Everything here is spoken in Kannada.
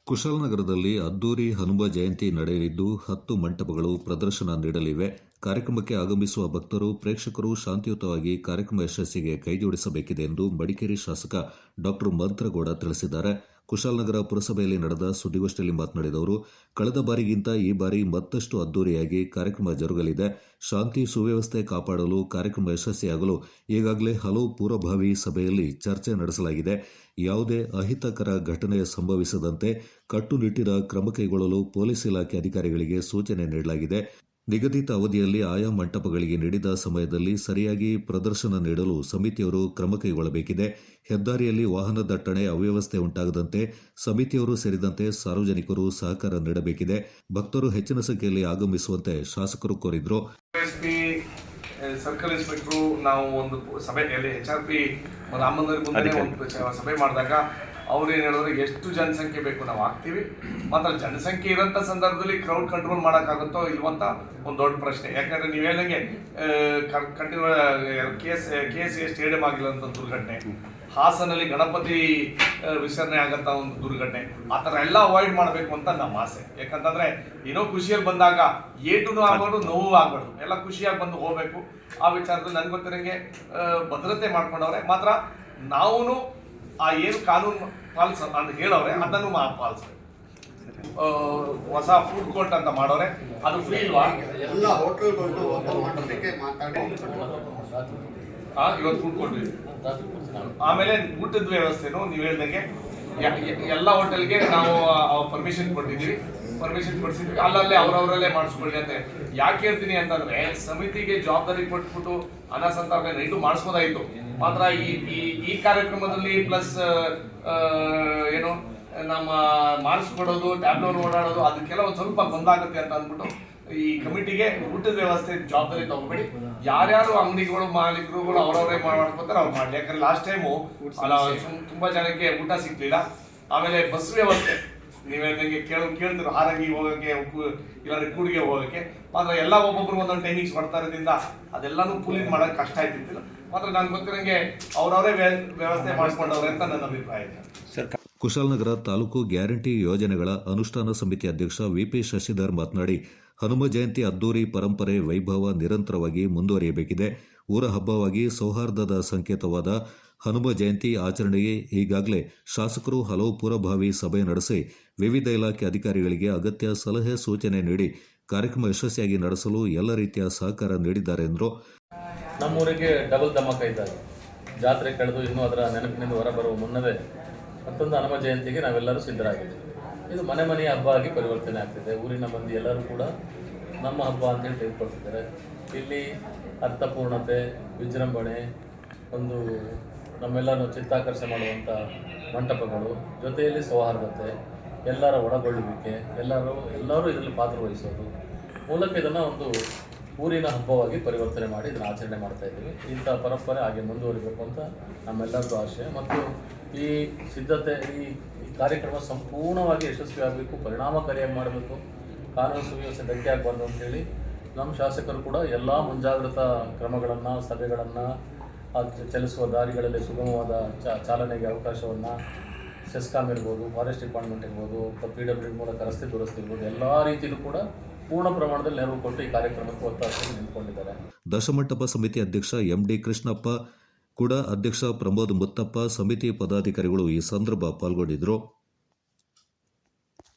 ಕುಶಾಲನಗರದಲ್ಲಿ ಅದ್ದೂರಿ ಹನುಮ ಜಯಂತಿ ನಡೆಯಲಿದ್ದು 10 ಮಂಟಪಗಳು ಪ್ರದರ್ಶನ ನೀಡಲಿವೆ. ಕಾರ್ಯಕ್ರಮಕ್ಕೆ ಆಗಮಿಸುವ ಭಕ್ತರು, ಪ್ರೇಕ್ಷಕರು ಶಾಂತಿಯುತವಾಗಿ ಕಾರ್ಯಕ್ರಮ ಯಶಸ್ಸಿಗೆ ಕೈಜೋಡಿಸಬೇಕಿದೆ ಎಂದು ಮಡಿಕೇರಿ ಶಾಸಕ ಡಾ. ಮಂತ್ರಗೌಡ ತಿಳಿಸಿದ್ದಾರೆ. ಕುಶಾಲನಗರ ಪುರಸಭೆಯಲ್ಲಿ ನಡೆದ ಸುದ್ದಿಗೋಷ್ಠಿಯಲ್ಲಿ ಮಾತನಾಡಿದ ಅವರು, ಕಳೆದ ಬಾರಿಗಿಂತ ಈ ಬಾರಿ ಮತ್ತಷ್ಟು ಅದ್ದೂರಿಯಾಗಿ ಕಾರ್ಯಕ್ರಮ ಜರುಗಲಿದೆ. ಶಾಂತಿ ಸುವ್ಯವಸ್ಥೆ ಕಾಪಾಡಲು ಕಾರ್ಯಕ್ರಮ ಯಶಸ್ವಿಯಾಗಲು ಈಗಾಗಲೇ ಹಲವು ಪೂರ್ವಭಾವಿ ಸಭೆಯಲ್ಲಿ ಚರ್ಚೆ ನಡೆಸಲಾಗಿದೆ. ಯಾವುದೇ ಅಹಿತಕರ ಘಟನೆ ಸಂಭವಿಸದಂತೆ ಕಟ್ಟುನಿಟ್ಟಿನ ಕ್ರಮ ಕೈಗೊಳ್ಳಲು ಪೊಲೀಸ್ ಇಲಾಖೆ ಅಧಿಕಾರಿಗಳಿಗೆ ಸೂಚನೆ ನೀಡಲಾಗಿದೆ. ನಿಗದಿತ ಅವಧಿಯಲ್ಲಿ ಆಯಾ ಮಂಟಪಗಳಿಗೆ ನೀಡಿದ ಸಮಯದಲ್ಲಿ ಸರಿಯಾಗಿ ಪ್ರದರ್ಶನ ನೀಡಲು ಸಮಿತಿಯವರು ಕ್ರಮ ಕೈಗೊಳ್ಳಬೇಕಿದೆ. ಹೆದ್ದಾರಿಯಲ್ಲಿ ವಾಹನ ದಟ್ಟಣೆ, ಅವ್ಯವಸ್ಥೆ ಉಂಟಾಗದಂತೆ ಸಮಿತಿಯವರು ಸೇರಿದಂತೆ ಸಾರ್ವಜನಿಕರು ಸಹಕಾರ ನೀಡಬೇಕಿದೆ. ಭಕ್ತರು ಹೆಚ್ಚಿನ ಸಂಖ್ಯೆಯಲ್ಲಿ ಆಗಮಿಸುವಂತೆ ಶಾಸಕರು ಕೋರಿದರು. ಸರ್ಕಲ್ ಇನ್ಸ್ಪೆಕ್ಟರ್ ನಾವು ಒಂದು ಸಭೆಯಲ್ಲಿ HRP ರಾಮಮಂದಿರ ಮುಂದೆ ಒಂದು ಸಭೆ ಮಾಡಿದಾಗ ಅವ್ರು ಏನು ಹೇಳಿದ್ರೆ, ಎಷ್ಟು ಜನಸಂಖ್ಯೆ ಬೇಕು ನಾವು ಹಾಕ್ತೀವಿ, ಮಾತ್ರ ಜನಸಂಖ್ಯೆ ಇರೋಂಥ ಸಂದರ್ಭದಲ್ಲಿ ಕ್ರೌಡ್ ಕಂಟ್ರೋಲ್ ಮಾಡೋಕ್ಕಾಗುತ್ತೋ ಇಲ್ವಂತ ಒಂದು ದೊಡ್ಡ ಪ್ರಶ್ನೆ. ಯಾಕಂದರೆ ನೀವು ಹೇಳ್ದಂಗೆ ಕಂಟಿನ್ಯೂ KSA ಸ್ಟೇಡಿಯಂ ಆಗಿರೋಂಥ ದುರ್ಘಟನೆ, ಹಾಸನಲ್ಲಿ ಗಣಪತಿ ವಿಸರ್ಜನೆ ಆಗಂತ ಒಂದು ದುರ್ಘಟನೆ, ಆ ಥರ ಎಲ್ಲ ಅವಾಯ್ಡ್ ಮಾಡಬೇಕು ಅಂತ ನಮ್ಮ ಆಸೆ. ಯಾಕಂತಂದರೆ ಏನೋ ಖುಷಿಯಲ್ಲಿ ಬಂದಾಗ ಏಟೂ ಆಗ್ಬಾರ್ದು, ನೋವು ಆಗ್ಬಾರ್ದು, ಎಲ್ಲ ಖುಷಿಯಾಗಿ ಬಂದು ಹೋಗಬೇಕು. ಆ ವಿಚಾರದಲ್ಲಿ ನನಗೆ ಗೊತ್ತಿರೋಂಗೆ ಭದ್ರತೆ ಮಾಡ್ಕೊಂಡವ್ರೆ. ಮಾತ್ರ ನಾವು ಆ ಏನು ಕಾನೂನು ಪಾಲಿಸ ಅಂತ ಹೇಳವ್ರೆ ಅದನ್ನು ಪಾಲಿಸ್ಬೇಕು. ಹೊಸ ಫುಡ್ ಕೋರ್ಟ್ ಅಂತ ಮಾಡೋರೆ, ಅದು ಫ್ರೀ ಇಲ್ವಾ? ಎಲ್ಲ ಹೋಟೆಲ್ಗಳು ಇವತ್ತು ಫುಡ್ ಕೋರ್ಟ್ ಇದೆ. ಆಮೇಲೆ ಊಟದ ವ್ಯವಸ್ಥೆನು ನೀವು ಹೇಳ್ದಂಗೆ ಎಲ್ಲ ಹೋಟೆಲ್ಗೆ ನಾವು ಪರ್ಮಿಷನ್ ಕೊಟ್ಟಿದ್ದೀವಿ, ಪರ್ಮಿಷನ್ ಕೊಡಿಸಿದ್ವಿ. ಅಲ್ಲಲ್ಲೇ ಅವರವರಲ್ಲೇ ಮಾಡಿಸ್ಕೊಳ್ಳಿ ಅಂತ ಯಾಕೆ ಹೇಳ್ತೀನಿ ಅಂತಂದ್ರೆ, ಸಮಿತಿಗೆ ಜವಾಬ್ದಾರಿ ಕೊಟ್ಬಿಟ್ಟು ಅನಾಸಂತಾಗ ನೈಟು ಮಾಡಿಸ್ಬೋದಾಯಿತು. ಮಾತ್ರ ಈ ಕಾರ್ಯಕ್ರಮದಲ್ಲಿ ಪ್ಲಸ್ ಏನು ನಮ್ಮ ಮಾಡಿಸ್ಕೊಡೋದು, ಟ್ಯಾಬ್ಲೋರ್ ಓಡಾಡೋದು, ಅದಕ್ಕೆಲ್ಲ ಒಂದು ಸ್ವಲ್ಪ ಗೊಂದಾಗುತ್ತೆ ಅಂತ ಅಂದ್ಬಿಟ್ಟು ಈ ಕಮಿಟಿಗೆ ಊಟದ ವ್ಯವಸ್ಥೆ ಜವಾಬ್ದಾರಿ ತಗೋಬೇಡಿ. ಯಾರ್ಯಾರು ಅಂಗಡಿಗಳು ಮಾಲೀಕರುಗಳು ಅವರವರೇ ಮಾಡ್ಕೊತಾರೆ ಅವ್ರು ಮಾಡಲಿ. ಯಾಕಂದ್ರೆ ಲಾಸ್ಟ್ ಟೈಮು ತುಂಬಾ ಜನಕ್ಕೆ ಊಟ ಸಿಗ್ಲಿಲ್ಲ. ಆಮೇಲೆ ಬಸ್ ವ್ಯವಸ್ಥೆ ನೀವು ಹೇಳ್ದಂಗೆ ಕೇಳ್ತಿರೋ ಹಾರಂಗಿ ಹೋಗೋಕ್ಕೆ, ಇಲ್ಲಾಂದ್ರೆ ಕೂಡಿಗೆ ಹೋಗೋಕ್ಕೆ, ಮಾತ್ರ ಎಲ್ಲ ಒಬ್ಬೊಬ್ರು ಒಂದೊಂದು ಟೈಮಿಂಗ್ಸ್ ಬರ್ತಾ ಇರೋದ್ರಿಂದ ಅದೆಲ್ಲಾನು ಪೂಲಿಂಗ್ ಮಾಡೋಕೆ ಕಷ್ಟ ಆಯ್ತಿದ್ದಿಲ್ಲ. ಮಾತ್ರ ನಾನು ಗೊತ್ತಿರೋಂಗೆ ಅವರವರೇ ವ್ಯವಸ್ಥೆ ಮಾಡಿಸ್ಕೊಂಡವ್ರೆ ಅಂತ ನನ್ನ ಅಭಿಪ್ರಾಯ ಇದೆ. ಕುಶಾಲನಗರ ತಾಲೂಕು ಗ್ಯಾರಂಟಿ ಯೋಜನೆಗಳ ಅನುಷ್ಠಾನ ಸಮಿತಿ ಅಧ್ಯಕ್ಷ VP ಶಶಿಧರ್ ಮಾತನಾಡಿ, ಹನುಮ ಜಯಂತಿ ಅದ್ದೂರಿ ಪರಂಪರೆ ವೈಭವ ನಿರಂತರವಾಗಿ ಮುಂದುವರಿಯಬೇಕಿದೆ. ಊರ ಹಬ್ಬವಾಗಿ ಸೌಹಾರ್ದದ ಸಂಕೇತವಾದ ಹನುಮ ಜಯಂತಿ ಆಚರಣೆಗೆ ಈಗಾಗಲೇ ಶಾಸಕರು ಹಲವು ಪೂರ್ವಭಾವಿ ಸಭೆ ನಡೆಸಿ ವಿವಿಧ ಇಲಾಖೆ ಅಧಿಕಾರಿಗಳಿಗೆ ಅಗತ್ಯ ಸಲಹೆ ಸೂಚನೆ ನೀಡಿ ಕಾರ್ಯಕ್ರಮ ಯಶಸ್ವಿಯಾಗಿ ನಡೆಸಲು ಎಲ್ಲ ರೀತಿಯ ಸಹಕಾರ ನೀಡಿದ್ದಾರೆ ಎಂದರು. ನಮ್ಮೂರಿಗೆ ಡಬಲ್ ಧಮಾಕ ಇದ್ದಾರೆ. ಜಾತ್ರೆ ಕಳೆದು ಇನ್ನೂ ಅದರ ನೆನಪಿನಿಂದ ಹೊರಬರುವ ಮುನ್ನವೇ ಮತ್ತೊಂದು ಹನುಮ ಜಯಂತಿಗೆ ನಾವೆಲ್ಲರೂ ಸಿದ್ಧರಾಗಿದ್ದೀವಿ. ಇದು ಮನೆ ಮನೆಯ ಹಬ್ಬ ಆಗಿ ಪರಿವರ್ತನೆ ಆಗ್ತಿದೆ. ಊರಿನ ಮಂದಿ ಎಲ್ಲರೂ ಕೂಡ ನಮ್ಮ ಹಬ್ಬ ಅಂತೇಳಿ ತೆಗೆದುಕೊಳ್ತಿದ್ದಾರೆ. ಇಲ್ಲಿ ಅರ್ಥಪೂರ್ಣತೆ, ವಿಜೃಂಭಣೆ, ಒಂದು ನಮ್ಮೆಲ್ಲರೂ ಚಿತ್ತಾಕರ್ಷಣೆ ಮಾಡುವಂಥ ಮಂಟಪಗಳು, ಜೊತೆಯಲ್ಲಿ ಸೌಹಾರ್ದತೆ, ಎಲ್ಲರ ಒಳಗೊಳ್ಳುವಿಕೆ, ಎಲ್ಲರೂ ಇದರಲ್ಲಿ ಪಾತ್ರವಹಿಸೋದು ಮೂಲಕ ಇದನ್ನು ಒಂದು ಊರಿನ ಹಬ್ಬವಾಗಿ ಪರಿವರ್ತನೆ ಮಾಡಿ ಇದನ್ನು ಆಚರಣೆ ಮಾಡ್ತಾ ಇದ್ದೀವಿ. ಇಂಥ ಪರಂಪರೆ ಹಾಗೆ ಮುಂದುವರಿಬೇಕು ಅಂತ ನಮ್ಮೆಲ್ಲರದ್ದು ಆಶಯ. ಮತ್ತು ಈ ಸಿದ್ಧತೆ, ಈ ಕಾರ್ಯಕ್ರಮ ಸಂಪೂರ್ಣವಾಗಿ ಯಶಸ್ವಿಯಾಗಬೇಕು, ಪರಿಣಾಮಕಾರಿಯಾಗಿ ಮಾಡಬೇಕು, ಕಾನೂನು ಸುವ್ಯವಸ್ಥೆ ಧಕ್ಕೆ ಆಗಬಾರ್ದು ಅಂತೇಳಿ ನಮ್ಮ ಶಾಸಕರು ಕೂಡ ಎಲ್ಲ ಮುಂಜಾಗ್ರತಾ ಕ್ರಮಗಳನ್ನು, ಸಭೆಗಳನ್ನು, ಚಲಿಸುವ ದಾರಿಗಳಲ್ಲಿ ಸುಗಮವಾದ ಚಾಲನೆಗೆ ಅವಕಾಶವನ್ನು ಸೆಸ್ಕಾಮ್ ಇರ್ಬೋದು, ಫಾರೆಸ್ಟ್ ಡಿಪಾರ್ಟ್ಮೆಂಟ್ ಇರ್ಬೋದು, PWD ಮೂಲಕ ರಸ್ತೆ ದುರಸ್ತಿ ಇರ್ಬೋದು, ಎಲ್ಲ ರೀತಿಯಲ್ಲೂ ಕೂಡ ಪೂರ್ಣ ಪ್ರಮಾಣದಲ್ಲಿ ನೆರವು ಕೊಟ್ಟು ಈ ಕಾರ್ಯಕ್ರಮಕ್ಕೆ ಒತ್ತಾಸೆಯನ್ನು ನಿಂತ್ಕೊಂಡಿದ್ದಾರೆ. ದಶಮಂಟಪ ಸಮಿತಿ ಅಧ್ಯಕ್ಷ MD ಕೃಷ್ಣಪ್ಪ ಕೂಡ, ಅಧ್ಯಕ್ಷ ಪ್ರಮೋದ್ ಮುತ್ತಪ್ಪ, ಸಮಿತಿ ಪದಾಧಿಕಾರಿಗಳು ಈ ಸಂದರ್ಭ ಪಾಲ್ಗೊಂಡಿದ್ದರು.